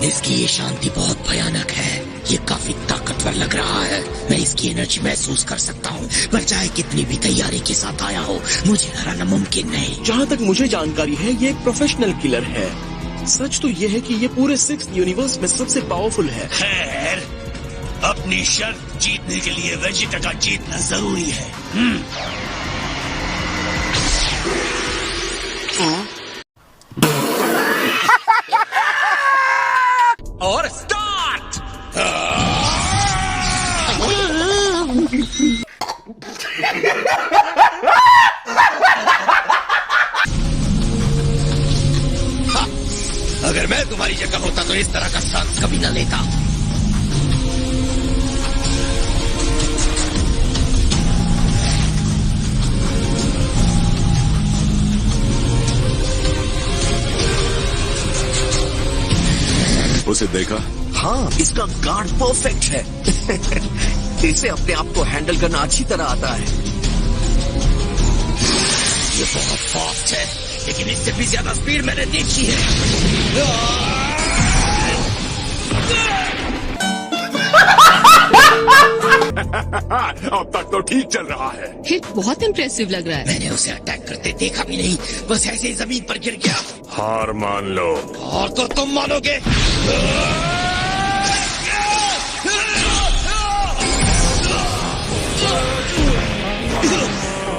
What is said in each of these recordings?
इसकी ये शांति बहुत भयानक है। ये काफी ताकतवर लग रहा है। मैं इसकी एनर्जी महसूस कर सकता हूँ, पर चाहे कितनी भी तैयारी के साथ आया हो, मुझे हराना मुमकिन नहीं। जहाँ तक मुझे जानकारी है, ये एक प्रोफेशनल किलर है। सच तो ये है कि ये पूरे 6th यूनिवर्स में सबसे पावरफुल है। खैर, अपनी शर्त जीतने के लिए वेजिटा का जीतना जरूरी है। और स्टार्ट। अगर मैं तुम्हारी जगह होता तो इस तरह का सांस कभी न लेता। उसे देखा? हाँ, इसका गार्ड परफेक्ट है। इसे अपने आप को हैंडल करना अच्छी तरह आता है। ये बहुत फास्ट है, लेकिन इससे भी ज्यादा स्पीड मैंने देखी है। अब तक तो ठीक चल रहा है। हिट बहुत इम्प्रेसिव लग रहा है। मैंने उसे अटैक करते देखा भी नहीं, बस ऐसे ही जमीन पर गिर गया। हार मान लो। और तो तुम मानोगे।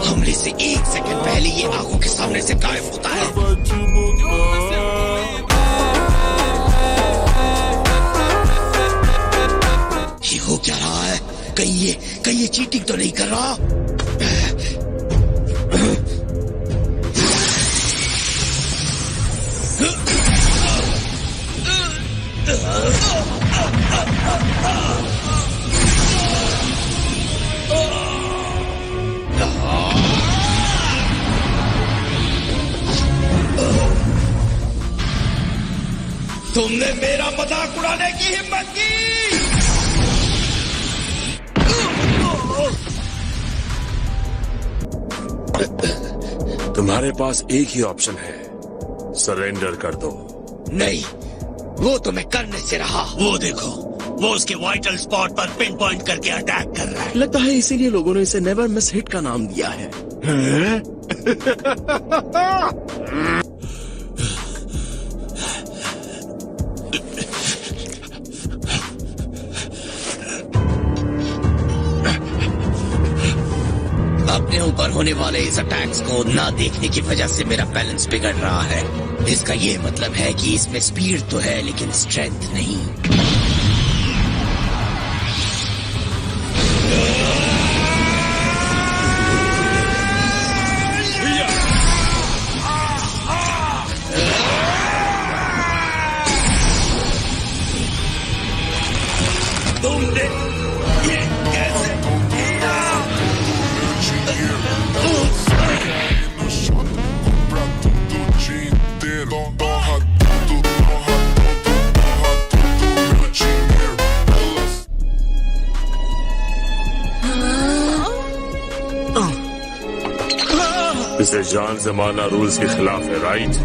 हमले से 1 सेकंड पहले ये आंखों के सामने से गायब होता है। ये हो क्या रहा है? कहीं ये चीटिंग तो नहीं कर रहा? तुमने मेरा मजाक उड़ाने की हिम्मत की। तुम्हारे पास एक ही ऑप्शन है, सरेंडर कर दो। नहीं, वो तो मैं करने से रहा। वो देखो, वो उसके वाइटल स्पॉट पर पिन पॉइंट करके अटैक कर रहा है। लगता है इसीलिए लोगों ने इसे नेवर मिस हिट का नाम दिया है। अपने ऊपर होने वाले इस अटैक्स को ना देखने की वजह से मेरा बैलेंस बिगड़ रहा है। इसका ये मतलब है कि इसमें स्पीड तो है, लेकिन स्ट्रेंथ नहीं। तुमने ये कैसे किया? इसे जान से मारना रूल्स के खिलाफ है, राइट?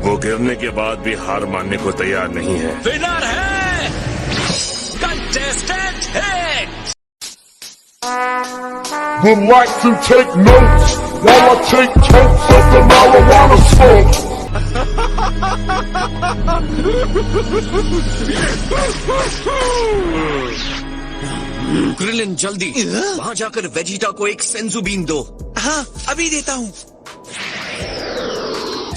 वो गिरने के बाद भी हार मानने को तैयार नहीं है। विनर है contestant hit. Would like to take notes while I take totes of the marijuana smoke. Krillin, जल्दी वहाँ जाकर वेजिटा को एक सेंजू बीन दो। हाँ, अभी देता हूँ।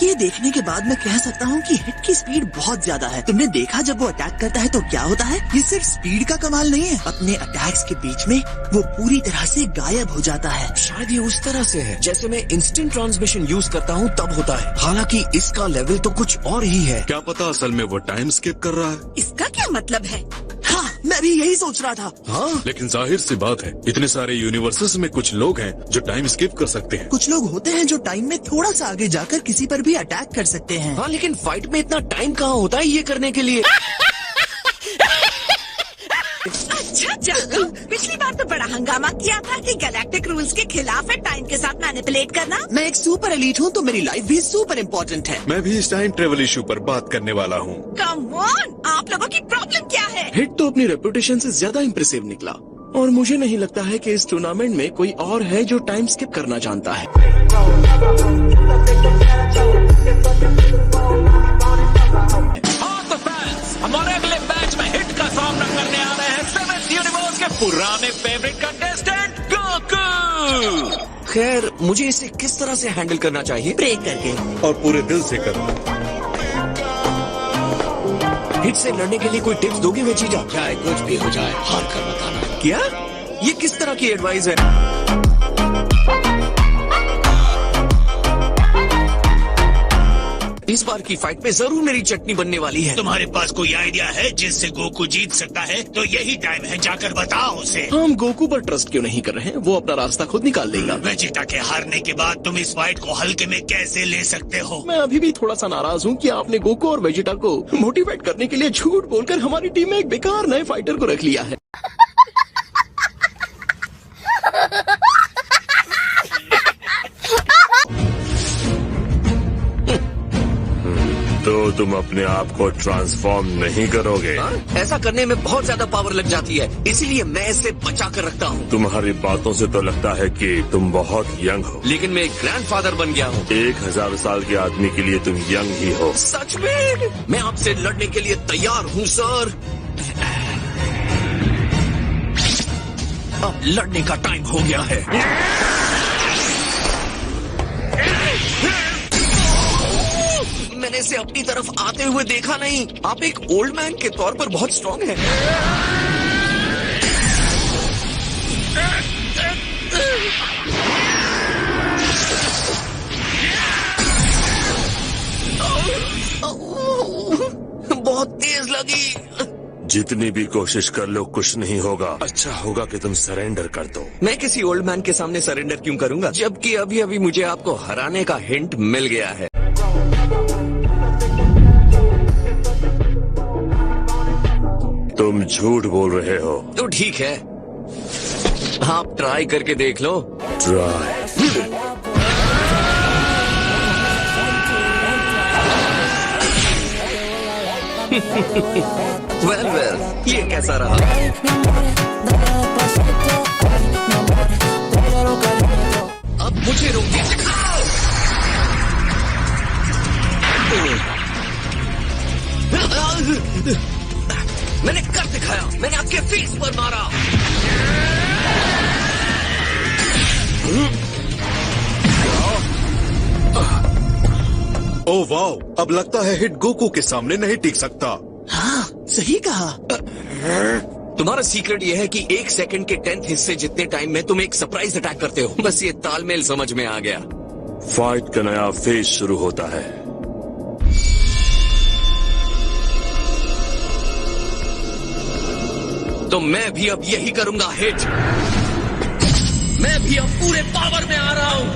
ये देखने के बाद मैं कह सकता हूँ कि हिट की स्पीड बहुत ज्यादा है। तुमने देखा जब वो अटैक करता है तो क्या होता है? ये सिर्फ स्पीड का कमाल नहीं है, अपने अटैक्स के बीच में वो पूरी तरह से गायब हो जाता है। शायद ये उस तरह से है जैसे मैं इंस्टेंट ट्रांसमिशन यूज करता हूँ तब होता है। हालांकि इसका लेवल तो कुछ और ही है। क्या पता असल में वो टाइम स्किप कर रहा है। इसका क्या मतलब है? हाँ, मैं भी यही सोच रहा था। हाँ, लेकिन जाहिर सी बात है, इतने सारे यूनिवर्सेस में कुछ लोग हैं जो टाइम स्किप कर सकते हैं। कुछ लोग होते हैं जो टाइम में थोड़ा सा आगे जाकर किसी पर भी अटैक कर सकते हैं। हाँ, लेकिन फाइट में इतना टाइम कहाँ होता है ये करने के लिए। अच्छा जादू, पिछली बार तो बड़ा हंगामा किया था कि गैलेक्टिक रूल्स के खिलाफ है टाइम के साथ मैनिपुलेट करना। मैं एक सुपर एलीट हूँ तो मेरी लाइफ भी सुपर इम्पोर्टेंट है। मैं भी इस टाइम ट्रेवल इशू पर बात करने वाला हूँ। कम ऑन, आप की प्रॉब्लम क्या है? हिट तो अपनी रेपुटेशन से ज्यादा इम्प्रेसिव निकला और मुझे नहीं लगता है कि इस टूर्नामेंट में कोई और है जो टाइम स्किप करना जानता है। तो फैंस, हमारे अगले मैच में हिट का सामना करने आ रहे हैं 7th यूनिवर्स के पुराने फेवरेट कंटेस्टेंट गोकू। खैर, मुझे इसे किस तरह से हैंडल करना चाहिए? प्रे करके। और पूरे दिल से करो। हिट से लड़ने के लिए कोई टिप्स दोगे वेजिटा? चाहे कुछ भी हो जाए, हार कर बताना। क्या? ये किस तरह की एडवाइस है? इस बार की फाइट में जरूर मेरी चटनी बनने वाली है। तुम्हारे पास कोई आइडिया है जिससे गोकू जीत सकता है? तो यही टाइम है, जाकर बताओ उसे। हम गोकू पर ट्रस्ट क्यों नहीं कर रहे हैं? वो अपना रास्ता खुद निकाल लेगा। वेजिटा के हारने के बाद तुम इस फाइट को हल्के में कैसे ले सकते हो? मैं अभी भी थोड़ा सा नाराज हूँ कि आपने गोकू और वेजिटा को मोटिवेट करने के लिए झूठ बोलकर हमारी टीम में एक बेकार नए फाइटर को रख लिया है। तो तुम अपने आप को ट्रांसफॉर्म नहीं करोगे? ऐसा करने में बहुत ज्यादा पावर लग जाती है, इसीलिए मैं इसे बचा कर रखता हूँ। तुम्हारी बातों से तो लगता है कि तुम बहुत यंग हो। लेकिन मैं एक ग्रैंडफादर बन गया हूँ। 1000 साल के आदमी के लिए तुम यंग ही हो। सच में? मैं आपसे लड़ने के लिए तैयार हूँ सर। अब लड़ने का टाइम हो गया है। मैंने इसे अपनी तरफ आते हुए देखा नहीं। आप एक ओल्ड मैन के तौर पर बहुत स्ट्रांग हैं। बहुत तेज लगी। जितनी भी कोशिश कर लो कुछ नहीं होगा। अच्छा होगा कि तुम सरेंडर कर दो। मैं किसी ओल्ड मैन के सामने सरेंडर क्यों करूंगा, जबकि अभी अभी मुझे आपको हराने का हिंट मिल गया है। तुम झूठ बोल रहे हो। तो ठीक है, आप ट्राई करके देख लो। ट्राई। वेल, ये कैसा रहा? अब मुझे रोके। मैंने कर दिखाया, मैंने आपके फेस पर मारा। ओह वाओ, अब लगता है हिट गोकू के सामने नहीं टिक सकता। हाँ, सही कहा। तुम्हारा सीक्रेट यह है कि 1 सेकंड के 10th हिस्से जितने टाइम में तुम एक सरप्राइज अटैक करते हो। बस ये तालमेल समझ में आ गया। फाइट का नया फेज शुरू होता है। तो मैं भी अब यही करूंगा हिट। मैं भी अब पूरे पावर में आ रहा हूं।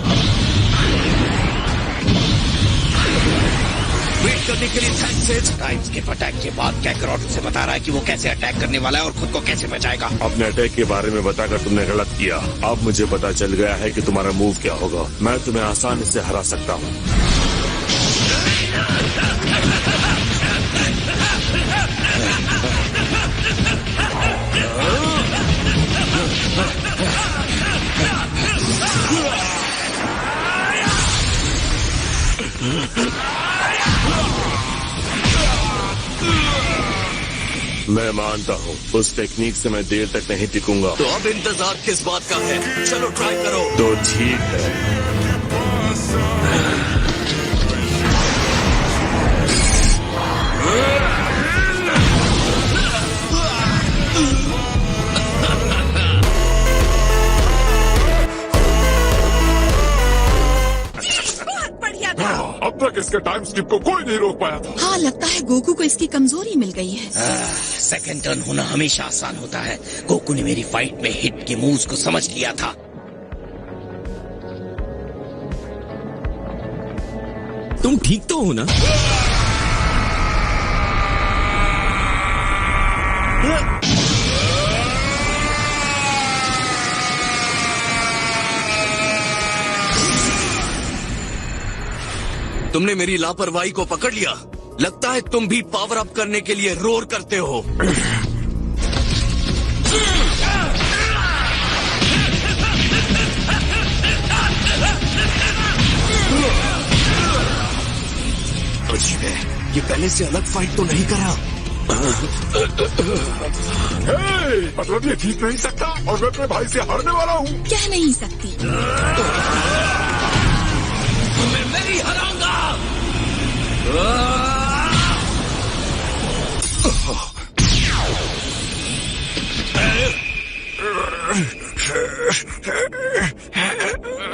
वेट करने के लिए thanks hit. Time skip attack के बाद कैकरॉट उसे बता रहा है कि वो कैसे अटैक करने वाला है और खुद को कैसे बचाएगा। अपने अटैक के बारे में बताकर तुमने गलत किया। अब मुझे पता चल गया है कि तुम्हारा मूव क्या होगा। मैं तुम्हें आसानी से हरा सकता हूँ। मैं मानता हूँ उस टेक्निक से मैं देर तक नहीं टिकूंगा। तो अब इंतजार किस बात का है? चलो ट्राई करो। तो ठीक है। बहुत बढ़िया था। अब तक इसके टाइम स्किप को कोई नहीं रोक पाया था। हाँ, लगता है गोकू को इसकी कमजोरी मिल गई है। सेकंड टर्न होना हमेशा आसान होता है। गोकू ने मेरी फाइट में हिट के मूव्स को समझ लिया था। तुम ठीक तो हो ना? तुमने मेरी लापरवाही को पकड़ लिया। लगता है तुम भी पावर अप करने के लिए रोर करते हो। अजीब है, ये पहले से अलग फाइट तो नहीं करा। मतलब ये जीत नहीं सकता और मैं अपने भाई से हारने वाला हूँ। कह नहीं सकती। मैं नहीं हराऊंगा।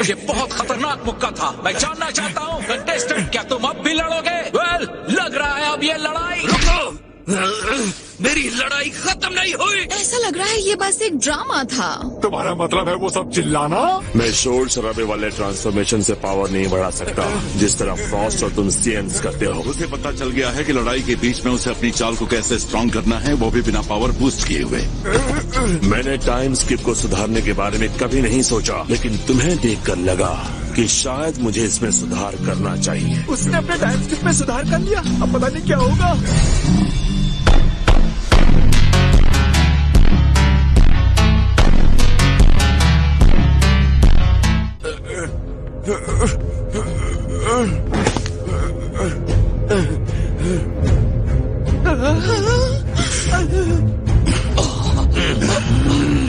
ये बहुत खतरनाक मुक्का था। मैं जानना चाहता हूँ कंटेस्टेंट, क्या तुम अब भी लड़ोगे? वेल, लग रहा है अब ये लड़ाई। रुको, मेरी लड़ाई खत्म नहीं हुई। ऐसा लग रहा है ये बस एक ड्रामा था। तुम्हारा मतलब है वो सब चिल्लाना? मैं शोर शराबे वाले ट्रांसफॉर्मेशन से पावर नहीं बढ़ा सकता जिस तरह फ्रॉस्ट और तुम सेंस करते हो। उसे पता चल गया है कि लड़ाई के बीच में उसे अपनी चाल को कैसे स्ट्रॉन्ग करना है, वो भी बिना पावर बूस्ट किए हुए। मैंने टाइम स्किप को सुधारने के बारे में कभी नहीं सोचा, लेकिन तुम्हें देखकर लगा कि शायद मुझे इसमें सुधार करना चाहिए। उसने अपने टाइम स्किप में सुधार कर लिया, अब पता नहीं क्या होगा।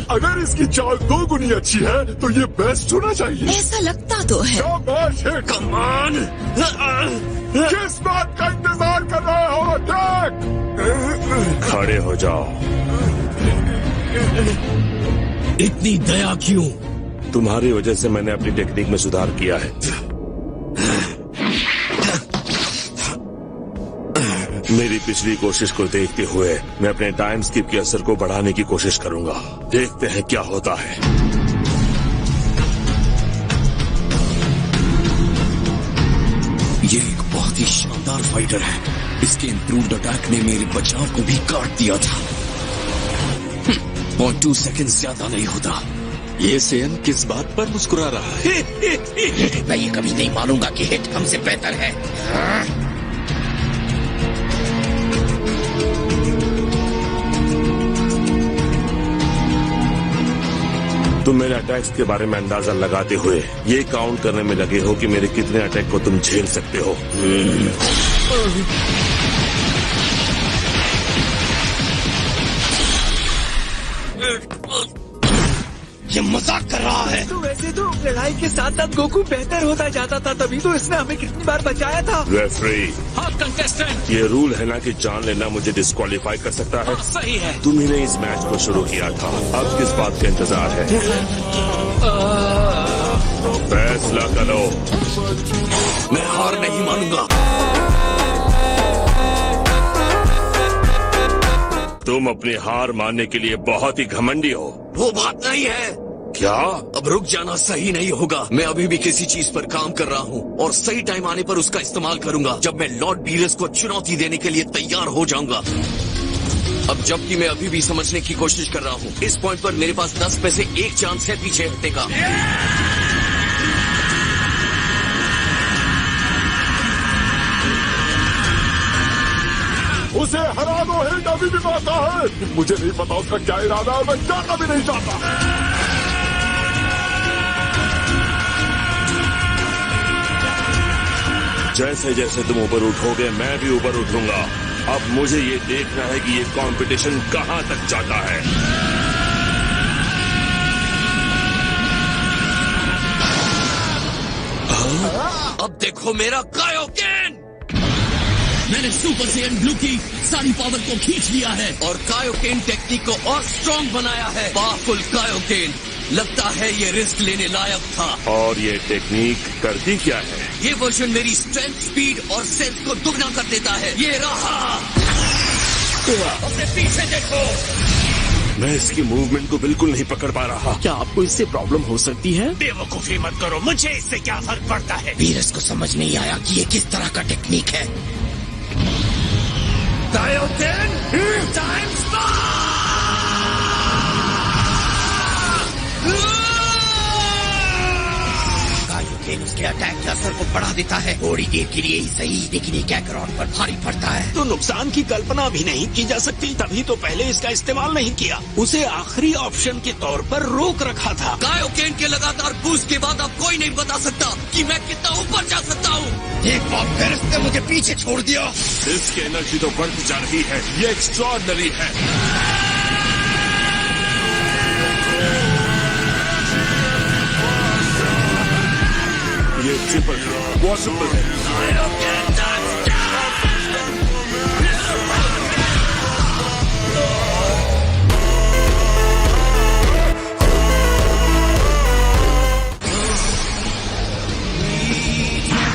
अगर इसकी चाल 2 गुनी अच्छी है तो ये बेस्ट होना चाहिए। ऐसा लगता तो है। कमान! किस बात का इंतजार कर रहे हो? अटैक! खड़े हो जाओ। इतनी दया क्यों? तुम्हारी वजह से मैंने अपनी टेक्निक में सुधार किया है। मेरी पिछली कोशिश को देखते हुए मैं अपने टाइम स्किप के असर को बढ़ाने की कोशिश करूंगा। देखते हैं क्या होता है। ये एक बहुत ही शानदार फाइटर है। इसके इंप्रूव्ड अटैक ने मेरे बचाव को भी काट दिया था। 0.2 सेकंड ज्यादा नहीं होता। ये सेन किस बात पर मुस्कुरा रहा है? मैं ये कभी नहीं मानूंगा कि हिट हमसे बेहतर है। तुम मेरे अटैक्स के बारे में अंदाजा लगाते हुए ये काउंट करने में लगे हो कि मेरे कितने अटैक को तुम झेल सकते हो। ये मजाक कर रहा है। तो वैसे तो लड़ाई के साथ साथ गोकू बेहतर होता जाता था, तभी तो इसने हमें कितनी बार बचाया था। रेफरी, हाँ कंटेस्टेंट, ये रूल है ना कि जान लेना मुझे डिस्क्वालीफाई कर सकता है। सही है। तुम ही ने इस मैच को शुरू किया था, अब किस बात का इंतजार है? फैसला करो। मैं हार नहीं मानूंगा। तुम अपनी हार मानने के लिए बहुत ही घमंडी हो। वो बात नहीं है। क्या? अब रुक जाना सही नहीं होगा। मैं अभी भी किसी चीज पर काम कर रहा हूँ और सही टाइम आने पर उसका इस्तेमाल करूंगा, जब मैं लॉर्ड बीरस को चुनौती देने के लिए तैयार हो जाऊंगा। अब जबकि मैं अभी भी समझने की कोशिश कर रहा हूँ, इस पॉइंट पर मेरे पास 10 में से 1 चांस है पीछे हटने का। उसे हरा दो, हिट अभी भी बाता है। मुझे नहीं पता उसका क्या इरादा है, मैं जानना भी नहीं चाहता। जैसे जैसे तुम ऊपर उठोगे मैं भी ऊपर उठूंगा। अब मुझे ये देखना है कि ये कंपटीशन कहां तक जाता है। अब देखो मेरा कायोकेन। मैंने सुपर सैयन ब्लू की सारी पावर को खींच लिया है और कायोकेन टेक्निक को और स्ट्रॉन्ग बनाया है। Powerful Kaioken. लगता है ये रिस्क लेने लायक था। और ये टेक्निक करती क्या है? ये वर्जन मेरी स्ट्रेंथ, स्पीड और सेल्फ को दुगना कर देता है। ये रहा। अपने पीछे देखो। मैं इसकी मूवमेंट को बिल्कुल नहीं पकड़ पा रहा। क्या आपको इससे प्रॉब्लम हो सकती है? बेवकूफी मत करो, मुझे इससे क्या फर्क पड़ता है। वीरस को समझ नहीं आया कि ये किस तरह का टेक्निक है। कायोकेन टाइम कायोकेन उसके अटैक के असर को बढ़ा बढ़ा देता है। थोड़ी देर के लिए ही सही, लेकिन ये कैकरॉन पर भारी पड़ता है। तो नुकसान की कल्पना भी नहीं की जा सकती, तभी तो पहले इसका इस्तेमाल नहीं किया। उसे आखिरी ऑप्शन के तौर पर रोक रखा था। कायोकेन के लगातार बूस्ट के बाद अब कोई नहीं बता सकता कि मैं कितना ऊपर जा सकता हूँ। एक बार फिर इसने मुझे पीछे छोड़ दिया। इसकी एनर्जी तो बढ़ती जा रही है, ये एक्स्ट्रॉर्डिनरी है। ये ट्रिपल है, पॉसिबल है।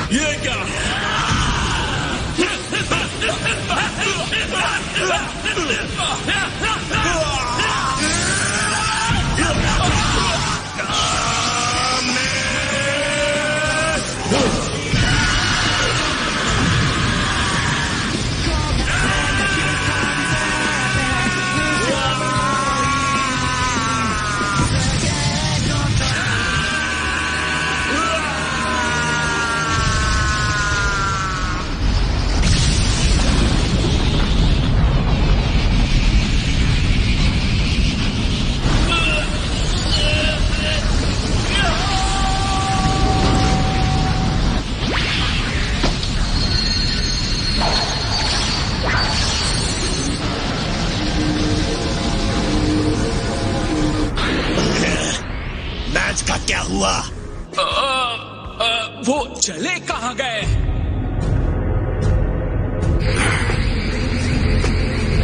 ये क्या? मैच का क्या हुआ? वो चले कहाँ गए?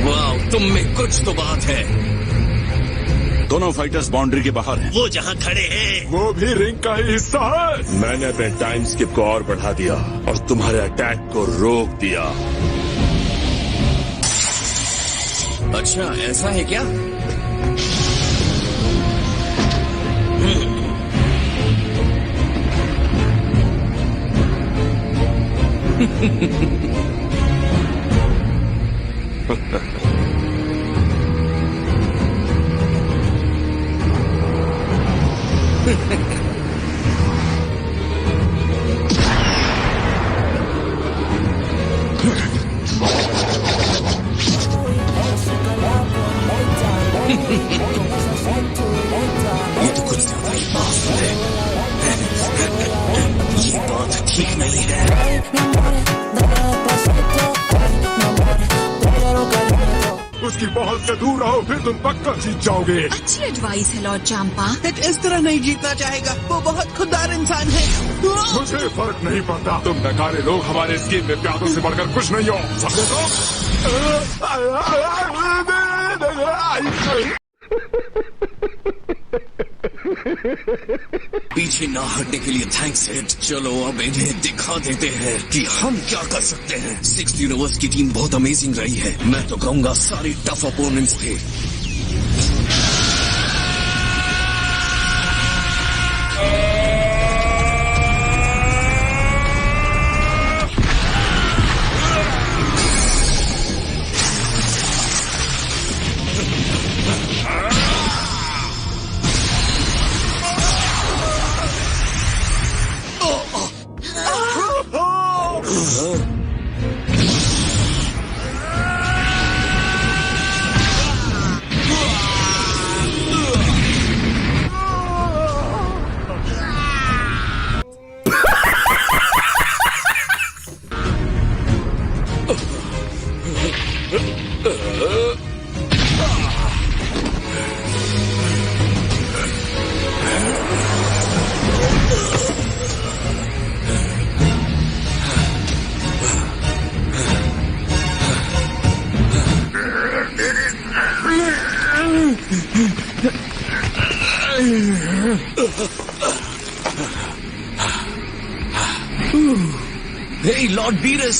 वाह, तुम में कुछ तो बात है। दोनों फाइटर्स बाउंड्री के बाहर हैं। वो जहाँ खड़े हैं वो भी रिंग का ही हिस्सा है। मैंने अपने टाइम स्किप को और बढ़ा दिया और तुम्हारे अटैक को रोक दिया। अच्छा, ऐसा है क्या? ये तो कुछ ज्यादा ही पावरफुल है। ये बात ठीक नहीं है। उसकी पहुंच से दूर रहो, फिर तुम पक्का जीत जाओगे। अच्छी एडवाइस है लॉर्ड चांपा। हिट इस तरह नहीं जीतना चाहेगा, वो बहुत खुददार इंसान है। मुझे फर्क नहीं पड़ता, तुम नकारे लोग हमारे स्कीम में प्यादों से बढ़कर कुछ नहीं हो। समझे तो? पीछे ना हटने के लिए थैंक्स हेड। चलो अब इन्हें दिखा देते हैं कि हम क्या कर सकते हैं। 6th यूनिवर्स की टीम बहुत अमेजिंग रही है। मैं तो कहूंगा सारे टफ अपोनेंट्स थे। हे लॉर्ड बीरस,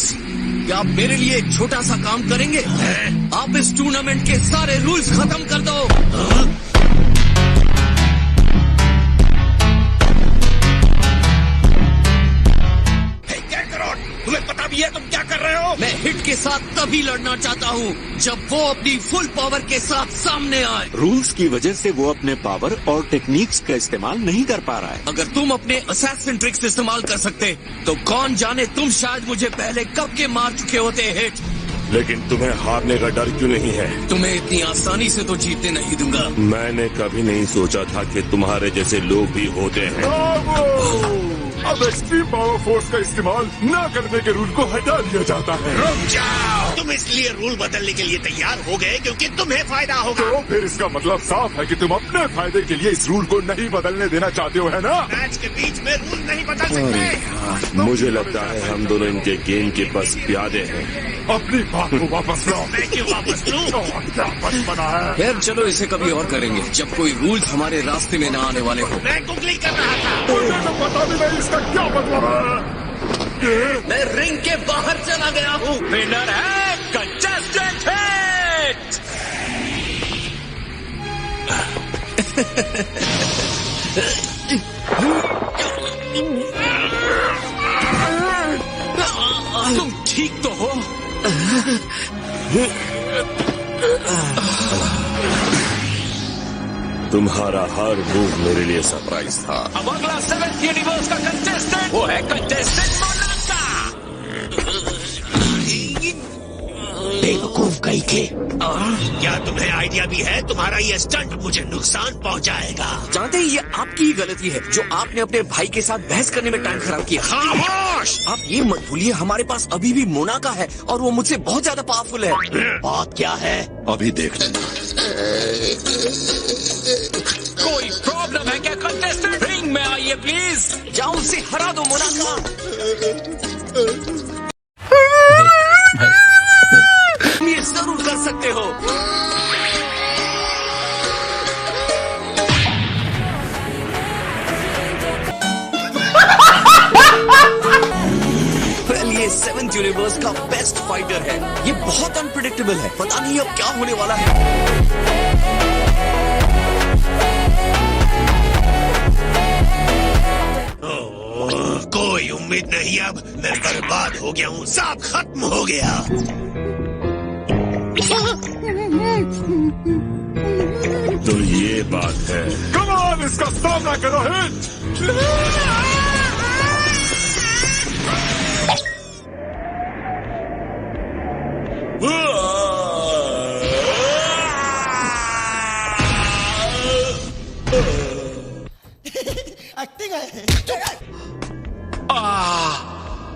क्या आप मेरे लिए एक छोटा सा काम करेंगे? आप इस टूर्नामेंट के सारे रूल्स खत्म कर दो। तुम्हें पता भी है तुम क्या कर रहे हो? मैं हिट के साथ तभी लड़ना चाहता हूँ जब वो अपनी फुल पावर के साथ सामने आए। रूल्स की वजह से वो अपने पावर और टेक्निक्स का इस्तेमाल नहीं कर पा रहा है। अगर तुम अपने असैसिन ट्रिक्स इस्तेमाल कर सकते तो कौन जाने तुम शायद मुझे पहले कब के मार चुके होते हिट। लेकिन तुम्हें हारने का डर क्यों नहीं है? तुम्हें इतनी आसानी से तो जीतने नहीं दूंगा। मैंने कभी नहीं सोचा था कि तुम्हारे जैसे लोग भी होते हैं। अब एक्सट्रीम पावर फोर्स का इस्तेमाल न करने के रूल को हटा दिया जाता है। रुक जाओ, तुम इसलिए रूल बदलने के लिए तैयार हो गए क्योंकि तुम्हें फायदा होगा। तो फिर इसका मतलब साफ है कि तुम अपने फायदे के लिए इस रूल को नहीं बदलने देना चाहते हो, है ना? मैच के बीच में रूल नहीं बदल सकते। मुझे लगता है हम दोनों इनके गेम के बस प्यादे हैं। अपनी बात को वापस लो। मैं क्यों वापस लूं? क्या बना है? खैर चलो इसे कभी और करेंगे जब कोई रूल्स हमारे रास्ते में न आने वाले हो। मैं गुगली कर रहा था। मुझे तो पता भी नहीं इसका क्या मतलब है। मैं रिंग के बाहर चला गया हूँ। विनर है कंटेस्टेंट हिट। तुम ठीक तो हो? तुम्हारा हर मूव मेरे लिए सरप्राइज था। अब अगला 7th यूनिवर्स का कंटेस्टेंट वो है कंटेस्टेंट मोनाका। बेवकूफ गई थे। क्या तुम्हें आइडिया भी है? तुम्हारा ये स्टंट मुझे नुकसान पहुंचाएगा। जानते हैं ये आपकी ही गलती है जो आपने अपने भाई के साथ बहस करने में टाइम खराब किया। खामोश! आप ये मत भूलिए हमारे पास अभी भी मोनाका है और वो मुझसे बहुत ज्यादा पावरफुल है। बात क्या है? अभी देख लेना। कोई प्रॉब्लम है क्या कंटेस्टेंट? रिंग में आइए प्लीज। जाओ उसे हरा दो मोनाका। तुम ये जरूर कर सकते हो। ये 7th यूनिवर्स का बेस्ट फाइटर है। ये बहुत अनप्रिडिक्टेबल है। पता नहीं अब क्या होने वाला है। कोई उम्मीद नहीं। अब मैं बर्बाद हो गया हूँ। सब खत्म हो गया। तो ये बात है। कम ऑन, इसका सामना करो हिट।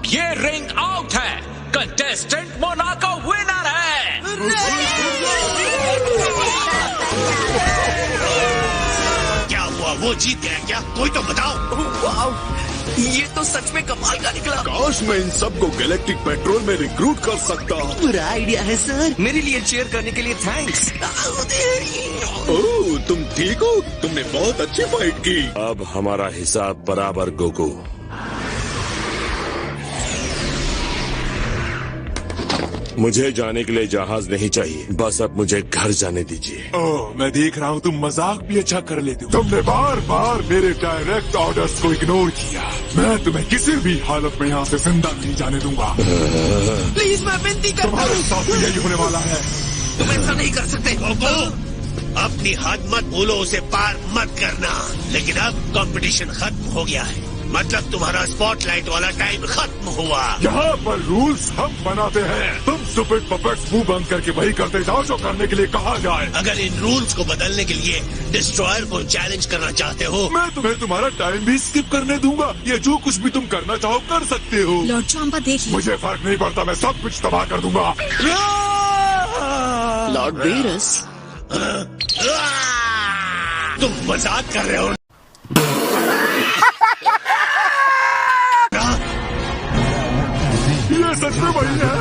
ये रिंग आउट है। कंटेस्टेंट मोनाका विनर है। क्या हुआ? वो जीत गया क्या? कोई तो बताओ। वाह, ये तो सच में कमाल का निकला। काश मैं इन सबको गैलेक्टिक पेट्रोल में रिक्रूट कर सकता। बुरा आइडिया है सर। मेरे लिए चेयर करने के लिए थैंक्स। ओह, तुम ठीक हो? तुमने बहुत अच्छी फाइट की। अब हमारा हिसाब बराबर गोकू। मुझे जाने के लिए जहाज नहीं चाहिए, बस अब मुझे घर जाने दीजिए। ओह, मैं देख रहा हूँ तुम मजाक भी अच्छा कर लेते हो। तुमने बार बार मेरे डायरेक्ट ऑर्डर्स को इग्नोर किया। मैं तुम्हें किसी भी हालत में यहाँ से जिंदा नहीं जाने दूंगा। प्लीज मैं विनती करता तुम्हारे हूँ। साथ भी यही होने वाला है। तुम ऐसा नहीं कर सकते। अपनी हद मत भूलो, उसे पार मत करना। लेकिन अब कंपटीशन खत्म हो गया है। मतलब तुम्हारा स्पॉटलाइट वाला टाइम खत्म हुआ। यहाँ पर रूल्स हम बनाते हैं। तुम स्टूपिड पपेट्स मुंह बंद करके वही करते जाओ जो करने के लिए कहा जाए। अगर इन रूल्स को बदलने के लिए डिस्ट्रॉयर को चैलेंज करना चाहते हो, मैं तुम्हें तुम्हारा टाइम भी स्किप करने दूंगा। ये जो कुछ भी तुम करना चाहो कर सकते हो। लॉर्ड चांपा देखिए। मुझे फर्क नहीं पड़ता, मैं सब कुछ तबाह कर दूंगा। लॉर्ड बेरस, तुम मजाक कर रहे हो? ये सच में वही है।